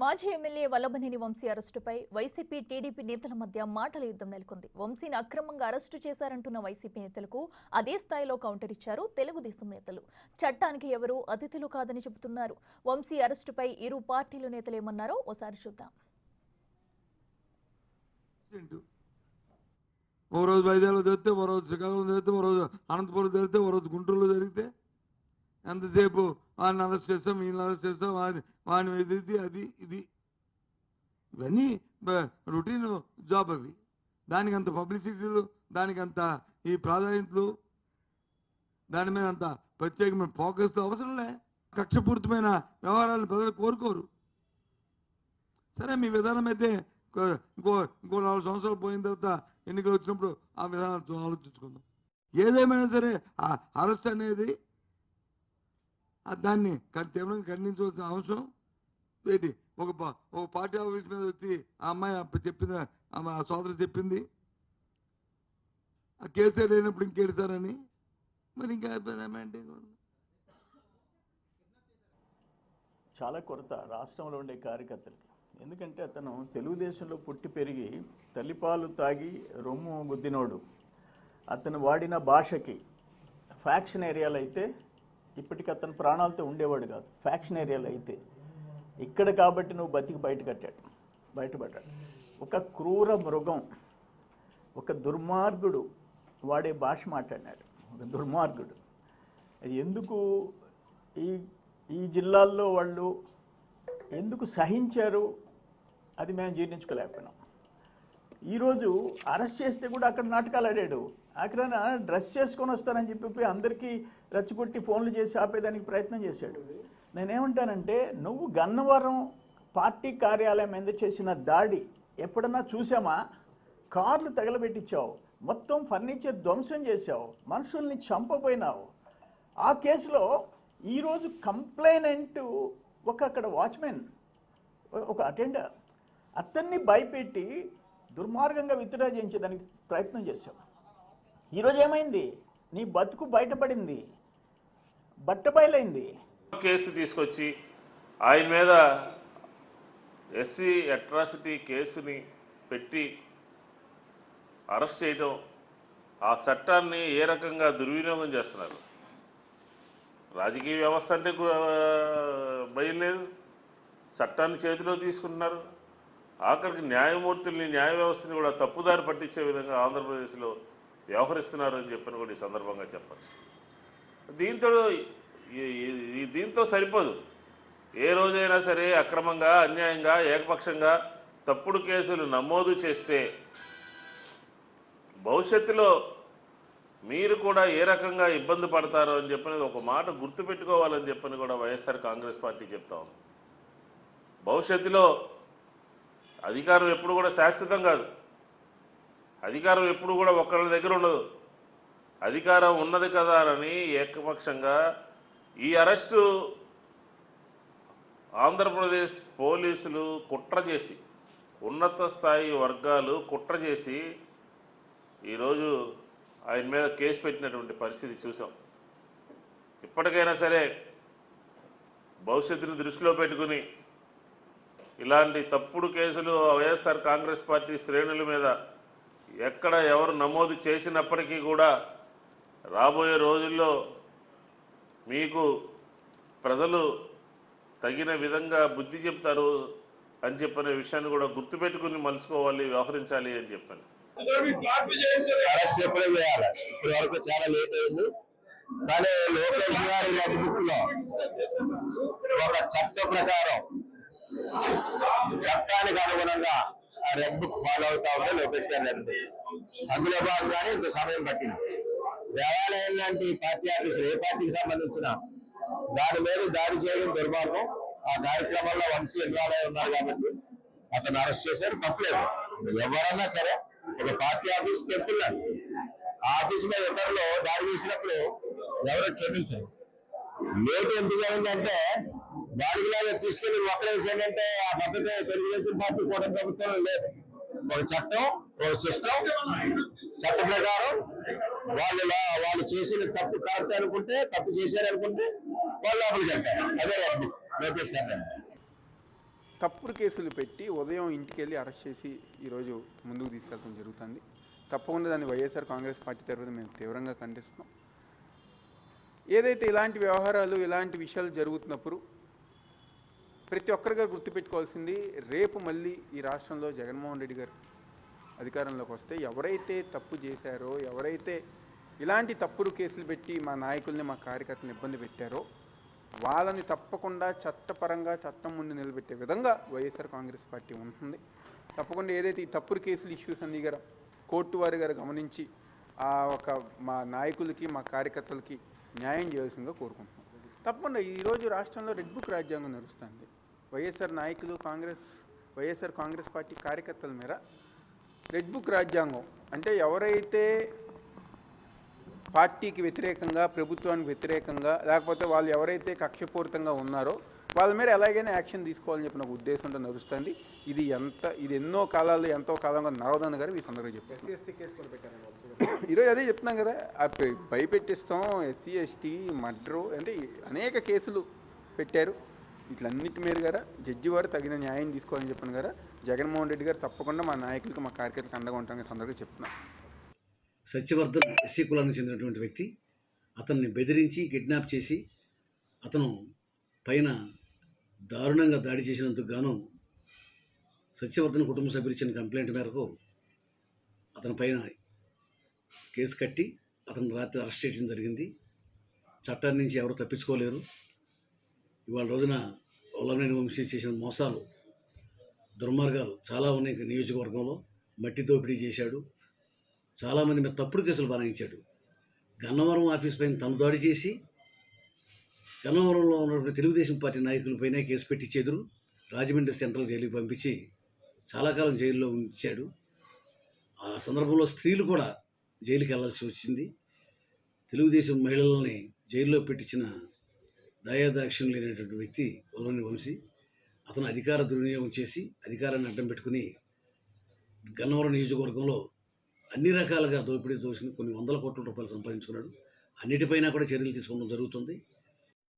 మాజీ ఎమ్మెల్యే వల్లభనేని వంశీ అరెస్టుపై YCP TDP నేతల మధ్య మాటల యుద్ధం నెలకొంది. వంశీని అక్రమంగా అరెస్టు చేశారంటున్న వైసీపీ నేతలకు అదే స్థాయిలో కౌంటర్ ఇచ్చారు తెలుగుదేశం నేతలు. చట్టానికి ఎవరూ అతిథులు కాదని చెబుతున్నారు. వంశీ అరెస్టుపై ఇరు పార్టీల నేతలు ఏమన్నారో ఓసారి చూద్దాం. ఓ రోజు వైజాగ్లో జరిగితే, ఓ రోజు శ్రీకాకుళం జరిగితే, ఓ రోజు అనంతపురం జరిగితే, ఓ రోజు గుంటూరులో జరిగితే ఎంతసేపు వాడిని అరెస్ట్ చేస్తాం, వీళ్ళని అరెస్ట్ చేస్తాం, వాడిని ఎదిరితే అది ఇది ఇవన్నీ రొటీన్ జాబ్. అవి దానికి అంత పబ్లిసిటీలు, దానికి అంత ఈ ప్రాధాన్యతలు, దాని మీద అంత ప్రత్యేకమైన ఫోకస్తో అవసరంలే. కక్షపూరితమైన వ్యవహారాలను ప్రజలు కోరుకోరు. సరే, మీ విధానం అయితే ఇంకో 4 సంవత్సరాలు పోయిన తర్వాత ఎన్నికలు వచ్చినప్పుడు ఆ విధానాలు ఆలోచించుకుందాం. ఏదేమైనా సరే ఆ అరెస్ట్ అనేది దాన్ని తీవ్రంగా ఖండించవలసిన అవసరం ఏంటి? ఒక పార్టీ ఆఫీస్ మీద వచ్చి ఆ అమ్మాయి చెప్పింది, ఆ సోదరు చెప్పింది ఆ కేసీఆర్ లేనప్పుడు ఇంకేడుస్తారని. మరి ఇంకా అంటే చాలా కొరత రాష్ట్రంలో ఉండే కార్యకర్తలకి. ఎందుకంటే అతను తెలుగుదేశంలో పుట్టి పెరిగి తల్లిపాలు తాగి రొమ్ము గుద్దినోడు. అతను వాడిన భాషకి ఫ్యాక్షన్ ఏరియాలో అయితే ఇప్పటికి అతను ప్రాణాలతో ఉండేవాడు కాదు. ఫ్యాక్షన్ ఏరియాలో అయితే ఇక్కడ కాబట్టి నువ్వు బతికి బయటపడ్డాడు. ఒక క్రూర మృగం, ఒక దుర్మార్గుడు వాడే భాష మాట్లాడినాడు. ఒక దుర్మార్గుడు. ఎందుకు ఈ జిల్లాల్లో వాళ్ళు ఎందుకు సహించారు అది మేము జీర్ణించుకోలేకపోయినాం. ఈరోజు అరెస్ట్ చేస్తే కూడా అక్కడ నాటకాలు ఆడాడు. అక్కడ డ్రెస్ చేసుకొని వస్తానని చెప్పి అందరికీ రెచ్చగొట్టి ఫోన్లు చేసి ఆపేదానికి ప్రయత్నం చేశాడు. నేనేమంటానంటే, నువ్వు గన్నవరం పార్టీ కార్యాలయం మీద చేసిన దాడి ఎప్పుడన్నా చూసామా? కార్లు తగలబెట్టించావు, మొత్తం ఫర్నిచర్ ధ్వంసం చేశావు, మనుషుల్ని చంపపోయినావు. ఆ కేసులో ఈరోజు కంప్లైనెంట్ అక్కడ వాచ్మెన్, ఒక అటెండర్, అతన్ని భయపెట్టి దుర్మార్గంగా విత్డ్రా చేయించేదానికి ప్రయత్నం చేశావు. ఈరోజు ఏమైంది? నీ బతుకు బయటపడింది, బట్టబయలైంది. కేసు తీసుకొచ్చి ఆయన మీద ఎస్సీ అట్రాసిటీ కేసుని పెట్టి అరెస్ట్ చేయడం, ఆ చట్టాన్ని ఏ రకంగా దుర్వినియోగం చేస్తున్నారు. రాజకీయ వ్యవస్థ అంటే భయం లేదు, చట్టాన్ని చేతిలో తీసుకుంటున్నారు. ఆఖరికి న్యాయమూర్తుల్ని, న్యాయ వ్యవస్థని కూడా తప్పుదారి పట్టించే విధంగా ఆంధ్రప్రదేశ్లో వ్యవహరిస్తున్నారు అని చెప్పని కూడా ఈ సందర్భంగా చెప్పచ్చు. దీంతో సరిపోదు. ఏ రోజైనా సరే అక్రమంగా, అన్యాయంగా, ఏకపక్షంగా తప్పుడు కేసులు నమోదు చేస్తే భవిష్యత్తులో మీరు కూడా ఏ రకంగా ఇబ్బంది పడతారో అని చెప్పినది ఒక మాట గుర్తుపెట్టుకోవాలని చెప్పని కూడా వైఎస్ఆర్ కాంగ్రెస్ పార్టీ చెప్తా ఉంది. భవిష్యత్తులో అధికారం ఎప్పుడు కూడా శాశ్వతం కాదు. అధికారం ఎప్పుడు కూడా ఒక్కరి దగ్గర ఉండదు. అధికారం ఉన్నది కదా అని ఏకపక్షంగా ఈ అరెస్టు ఆంధ్రప్రదేశ్ పోలీసులు కుట్ర చేసి, ఉన్నత స్థాయి వర్గాలు కుట్ర చేసి ఈరోజు ఆయన మీద కేసు పెట్టినటువంటి పరిస్థితి చూసాం. ఇప్పటికైనా సరే భవిష్యత్తును దృష్టిలో పెట్టుకుని ఇలాంటి తప్పుడు కేసులు వైఎస్ఆర్ కాంగ్రెస్ పార్టీ శ్రేణుల మీద ఎక్కడ ఎవరు నమోదు చేసినప్పటికీ కూడా రాబోయే రోజుల్లో మీకు ప్రజలు తగిన విధంగా బుద్ధి చెప్తారు అని చెప్పిన విషయాన్ని కూడా గుర్తుపెట్టుకుని మలుసుకోవాలి, వ్యవహరించాలి అని చెప్పాను. అరెస్ట్ ఎప్పుడే చేయాలి? ఇప్పటి వరకు చాలా లేట్ అయింది. కానీ లోకేష్ గారి బుక్లో ఒక చట్ట ప్రకారం, చట్టానికి అనుగుణంగా ఆ రెడ్ బుక్ ఫాలో అవుతా ఉంటే లోకేష్ గారి రెడ్ బుక్, అందులో భాగంగానే ఇంత సమయం పట్టింది. దేవాలయం లాంటి పార్టీ ఆఫీసులు, ఏ పార్టీకి సంబంధించిన దాని మీద దాడి చేయడం దుర్మార్గం. ఆ కార్యక్రమంలో వంశీ ఇన్వాల్వ్ అయి ఉన్నారు కాబట్టి అతను అరెస్ట్ చేశారు, తప్పలేదు. ఎవరన్నా సరే ఒక పార్టీ ఆఫీస్కి వెళ్తున్నారు, ఆ ఆఫీస్ మీద ఇతరులు దాడి చేసినప్పుడు ఎవరో క్షమించరు. లేట్ ఎందుకు అయిందంటే దాడిలాగా తీసుకెళ్లి ఒక్కరేసేంటంటే ఆ పద్ధతి తెలుగుదేశం పార్టీ కూడా ప్రభుత్వం లేదు. ఒక చట్టం, ఒక సిస్టమ్, చట్ట ప్రకారం వాళ్ళు చేసిన తప్పు కరెక్ట్ అనుకుంటే, తప్పు చేశారనుకుంటే వాళ్ళు లోపలికి వెళ్తారు. అదే లోకేష్ గారు. తప్పుడు కేసులు పెట్టి ఉదయం ఇంటికి వెళ్ళి అరెస్ట్ చేసి ఈరోజు ముందుకు తీసుకెళ్ళడం జరుగుతుంది. తప్పకుండా దాన్ని వైఎస్ఆర్ కాంగ్రెస్ పార్టీ తరఫున మేము తీవ్రంగా ఖండిస్తున్నాం. ఏదైతే ఇలాంటి వ్యవహారాలు ఇలాంటి విషయాలు జరుగుతున్నప్పుడు ప్రతి ఒక్కరిగా గుర్తుపెట్టుకోవాల్సింది, రేపు మళ్ళీ ఈ రాష్ట్రంలో జగన్మోహన్ రెడ్డి గారు అధికారంలోకి వస్తే ఎవరైతే తప్పు చేశారో, ఎవరైతే ఇలాంటి తప్పుడు కేసులు పెట్టి మా నాయకుల్ని మా కార్యకర్తలను ఇబ్బంది పెట్టారో వాళ్ళని తప్పకుండా చట్టపరంగా చట్టం ముందు నిలబెట్టే విధంగా వైఎస్ఆర్ కాంగ్రెస్ పార్టీ ఉంటుంది. తప్పకుండా ఏదైతే ఈ తప్పుడు కేసులు ఇష్యూస్ అన్ని గారు కోర్టు వారి గారు గమనించి మా నాయకులకి మా కార్యకర్తలకి న్యాయం చేయాల్సిందిగా కోరుకుంటున్నాం. తప్పకుండా ఈరోజు రాష్ట్రంలో రెడ్ బుక్ రాజ్యాంగం నడుస్తుంది. వైఎస్ఆర్ నాయకులు వైఎస్ఆర్ కాంగ్రెస్ పార్టీ కార్యకర్తల మేర రెడ్ బుక్ రాజ్యాంగం అంటే ఎవరైతే పార్టీకి వ్యతిరేకంగా, ప్రభుత్వానికి వ్యతిరేకంగా, లేకపోతే వాళ్ళు ఎవరైతే కక్షపూరితంగా ఉన్నారో వాళ్ళ మీద ఎలాగైనా యాక్షన్ తీసుకోవాలని చెప్పిన ఒక ఉద్దేశంతో నడుస్తుంది. ఇది ఎంతో కాలంగా నడవదని గారు ఈ సందర్భంగా చెప్పారు. SC/ST కేసు కూడా పెట్టారు ఈరోజు అదే చెప్తున్నాం కదా, భయపెట్టిస్తాం, SC/ST మర్డరు అంటే అనేక కేసులు పెట్టారు. వీటిలన్నిటి మీద గారా జడ్జి వారు తగిన న్యాయం తీసుకోవాలని చెప్పిన గారా జగన్మోహన్ రెడ్డి గారు తప్పకుండా మా నాయకులకు మా కార్యకర్తలకు అండగా ఉంటామని సందర్భంగా చెప్తున్నాం. సత్యవర్ధన్ ఎస్సీ కులానికి చెందినటువంటి వ్యక్తి. అతన్ని బెదిరించి కిడ్నాప్ చేసి అతను పైన దారుణంగా దాడి చేసినందుకు గాను సత్యవర్ధన్ కుటుంబ సభ్యులు ఇచ్చిన కంప్లైంట్ మేరకు అతని పైన కేసు కట్టి అతను రాత్రి అరెస్ట్ చేయడం జరిగింది. చట్టాన్ని నుంచి ఎవరు తప్పించుకోలేరు. ఇవాళ రోజున వల్లభనేని వంశీ చేసిన మోసాలు, దుర్మార్గాలు చాలా ఉన్నాయి. నియోజకవర్గంలో మట్టి దోపిడీ చేశాడు, చాలామంది మీద తప్పుడు కేసులు బనాయించాడు. గన్నవరం ఆఫీస్ పైన తను దాడి చేసి గన్నవరంలో ఉన్నటువంటి తెలుగుదేశం పార్టీ నాయకులపైనే కేసు పెట్టి చెదురు రాజమండ్రి సెంట్రల్ జైలుకి పంపించి చాలా కాలం జైల్లో ఉంచాడు. ఆ సందర్భంలో స్త్రీలు కూడా జైలుకి వెళ్లాల్సి వచ్చింది. తెలుగుదేశం మహిళలని జైల్లో పెట్టించిన దయాదాక్షిణ్యం లేనటువంటి వ్యక్తి వల్లభనేని వంశీ. అతను అధికార దుర్వినియోగం చేసి అధికారాన్ని అడ్డం పెట్టుకుని గన్నవరం నియోజకవర్గంలో అన్ని రకాలుగా దోపిడీ దోసుకుని కొన్ని వందల కోట్ల రూపాయలు సంపాదించుకున్నాడు. అన్నిటిపైన కూడా చర్యలు తీసుకోవడం జరుగుతుంది.